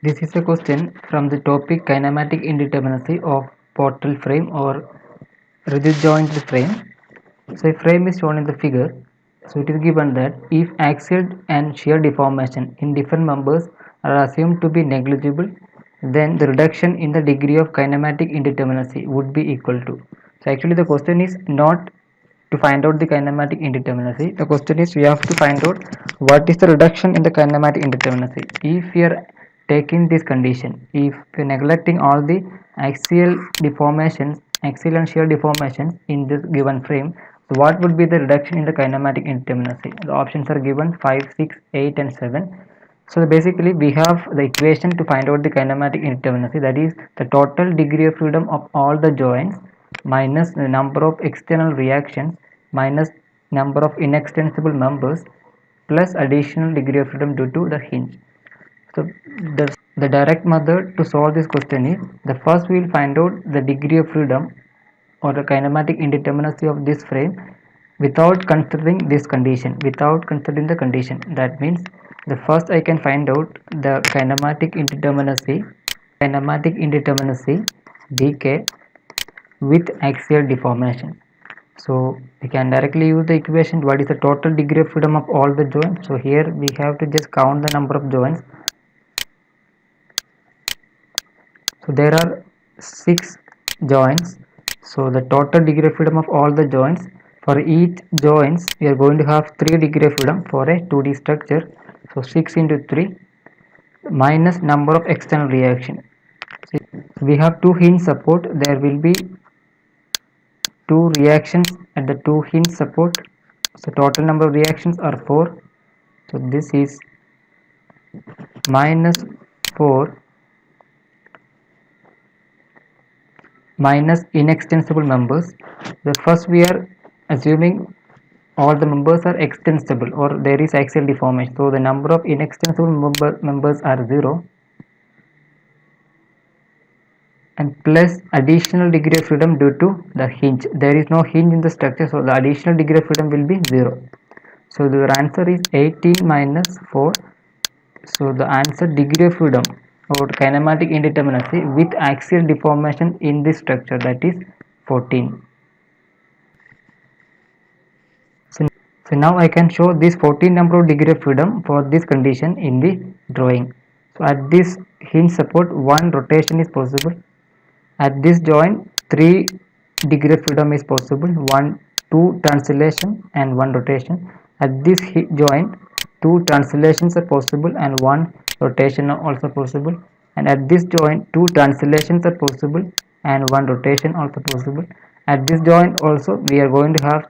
This is a question from the topic kinematic indeterminacy of portal frame or rigid joint frame. So a frame is shown in the figure. So it is given that if axial and shear deformation in different members are assumed to be negligible, then the reduction in the degree of kinematic indeterminacy would be equal to. So actually the question is not to find out the kinematic indeterminacy. The question is we have to find out what is the reduction in the kinematic indeterminacy. If we are taking this condition, if we are neglecting all the axial deformations, axial and shear deformations in this given frame, so what would be the reduction in the kinematic indeterminacy? The options are given 5, 6, 8 and 7. So basically we have the equation to find out the kinematic indeterminacy, that is the total degree of freedom of all the joints minus the number of external reactions minus number of inextensible members plus additional degree of freedom due to the hinge. So the direct method to solve this question is, the first we will find out the degree of freedom or the kinematic indeterminacy of this frame without considering this condition, without considering the condition. That means the first I can find out the kinematic indeterminacy dk with axial deformation. So we can directly use the equation, what is the total degree of freedom of all the joints. So here we have to just count the number of joints. So there are 6 joints. So the total degree of freedom of all the joints, for each joints we are going to have 3 degree of freedom for a 2D structure. So 6 into 3 minus number of external reaction. So we have 2 hinge support, there will be 2 reactions at the 2 hinge support. So total number of reactions are 4. So this is minus 4 minus inextensible members. The first we are assuming all the members are extensible or there is axial deformation. So the number of inextensible members are 0 and plus additional degree of freedom due to the hinge. There is no hinge in the structure, so the additional degree of freedom will be 0. So the answer is 18 minus 4. So the answer degree of freedom or kinematic indeterminacy with axial deformation in this structure, that is 14. So now I can show this 14 number of degree of freedom for this condition in the drawing. So at this hinge support 1 rotation is possible. At this joint 3 degree of freedom is possible, 2 translation and 1 rotation. At this joint 2 translations are possible and 1 rotation are also possible. And at this joint 2 translations are possible and 1 rotation also possible. At this joint also we are going to have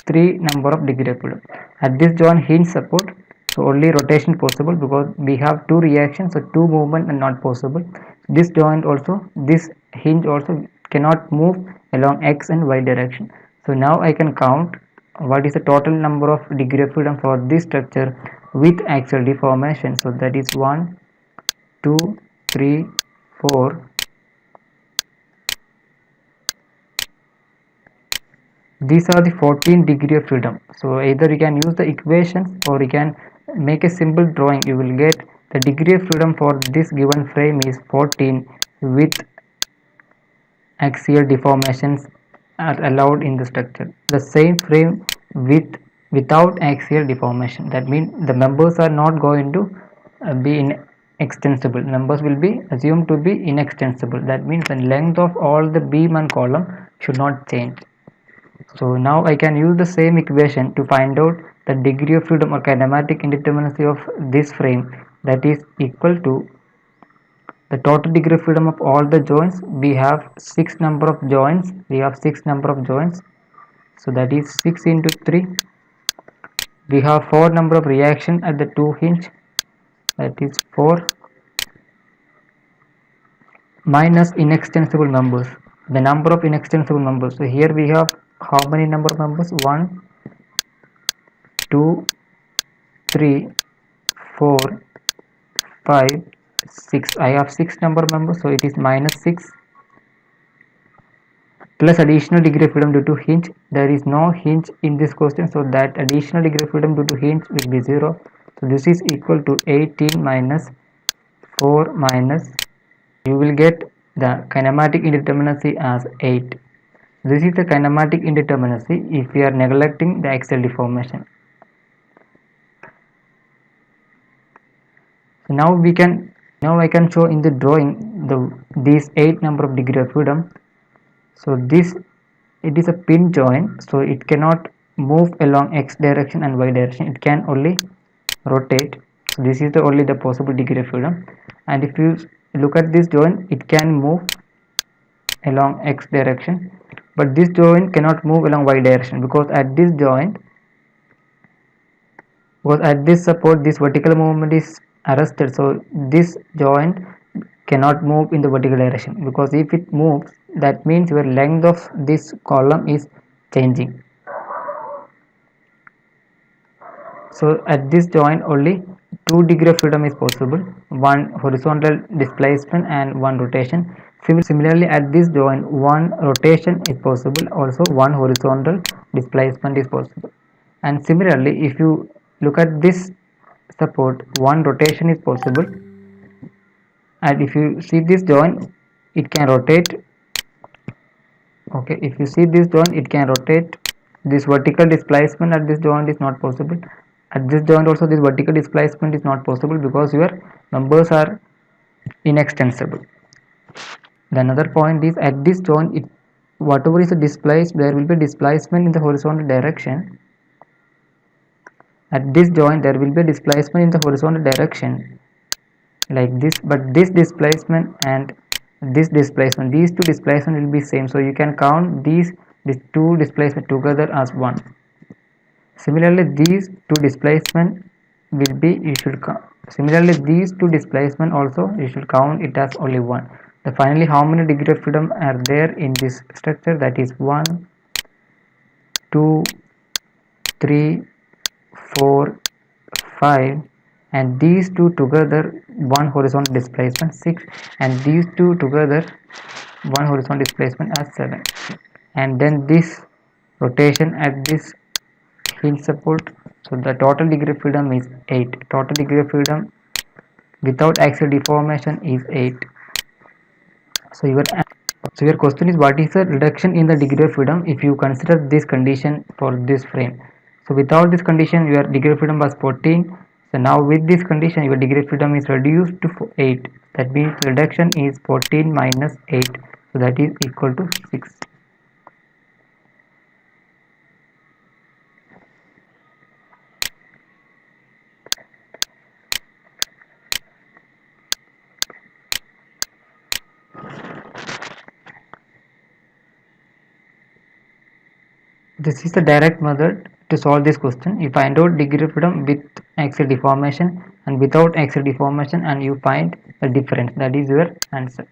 3 number of degree of freedom. At this joint hinge support, so only rotation possible because we have 2 reactions, so 2 movement are not possible. This joint also, this hinge also cannot move along x and y direction. So now I can count what is the total number of degree of freedom for this structure with axial deformation. So that is 1, 2, 3, 4. These are the 14 degree of freedom. So either you can use the equations or you can make a simple drawing. You will get the degree of freedom for this given frame is 14 with axial deformations are allowed in the structure. The same frame without axial deformation, that means the members are not going to be extensible. Members will be assumed to be inextensible. That means the length of all the beam and column should not change. So now I can use the same equation to find out the degree of freedom or kinematic indeterminacy of this frame, that is equal to the total degree of freedom of all the joints. We have 6 number of joints. So that is 6 into 3. We have 4 number of reaction at the 2 hinge, that is 4 minus inextensible members, the number of inextensible members. So here we have how many number of members? 1, 2, 3, 4, 5, 6. I have 6 number of members, so it is minus 6 plus additional degree of freedom due to hinge. There is no hinge in this question, so that additional degree of freedom due to hinge will be 0. So this is equal to 18 minus 4 minus, you will get the kinematic indeterminacy as 8. This is the kinematic indeterminacy if we are neglecting the axial deformation. So now I can show in the drawing these 8 number of degree of freedom. So it is a pin joint, so it cannot move along x direction and y direction. It can only rotate. So this is only the possible degree of freedom. And if you look at this joint, it can move along x direction, but this joint cannot move along y direction because at this support this vertical movement is arrested. So this joint cannot move in the vertical direction, because if it moves, that means your length of this column is changing. So at this joint only 2 degree of freedom is possible, one horizontal displacement and one rotation. Similarly, at this joint one rotation is possible, also one horizontal displacement is possible. And similarly, if you look at this support, one rotation is possible, and if you see this joint, it can rotate. Okay, if you see this joint, it can rotate. This vertical displacement at this joint is not possible. At this joint also this vertical displacement is not possible because your numbers are inextensible. The another point is at this joint, whatever is displaced, there will be displacement in the horizontal direction. At this joint there will be displacement in the horizontal direction like this, but this displacement and this displacement, these two displacement will be same, so you can count these two displacement together as one. Similarly, these two displacement will be, similarly these two displacement also you should count it as only one. So finally, how many degree of freedom are there in this structure? That is 1, 2, 3, 4, 5, and these two together one horizontal displacement 6, and these two together one horizontal displacement as 7, and then this rotation at this hinge support. So the total degree of freedom is 8. Total degree of freedom without axial deformation is 8. So your question is, what is the reduction in the degree of freedom if you consider this condition for this frame? So without this condition your degree of freedom was 14. So now with this condition your degree of freedom is reduced to 8. That means reduction is 14 minus 8. So that is equal to 6. This is the direct method to solve this question. You find out degree of freedom with axial deformation and without axial deformation, and you find the difference. That is your answer.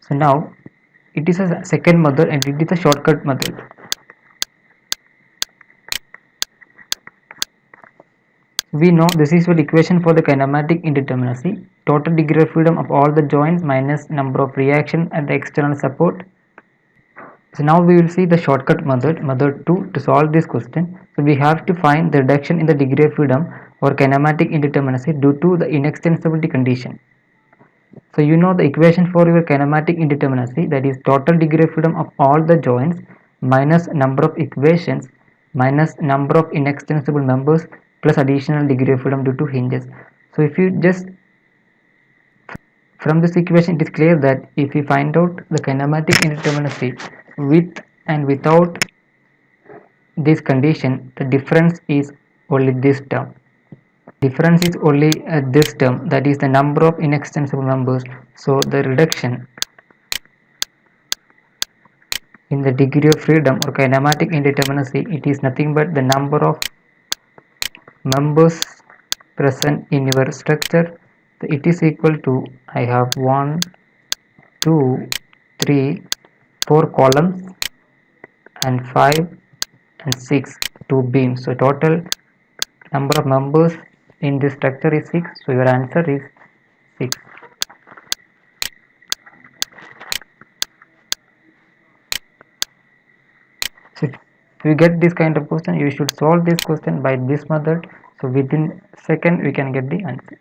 So now it is a second method, and it is a shortcut method. We know this is your equation for the kinematic indeterminacy. Total degree of freedom of all the joints minus number of reaction at the external support. So now we will see the shortcut method 2 to solve this question. So we have to find the reduction in the degree of freedom or kinematic indeterminacy due to the inextensibility condition. So you know the equation for your kinematic indeterminacy, that is total degree of freedom of all the joints minus number of equations minus number of inextensible members plus additional degree of freedom due to hinges. So if you just, from this equation it is clear that if we find out the kinematic indeterminacy with and without this condition, the difference is only this term. Difference is only this term, that is the number of inextensible members. So the reduction in the degree of freedom or kinematic indeterminacy, it is nothing but the number of members present in your structure. So it is equal to, I have 1, 2, 3, 4 columns and 5 and 6, 2 beams. So total number of members in this structure is 6. So your answer is 6. So if you get this kind of question, you should solve this question by this method. So within second we can get the answer.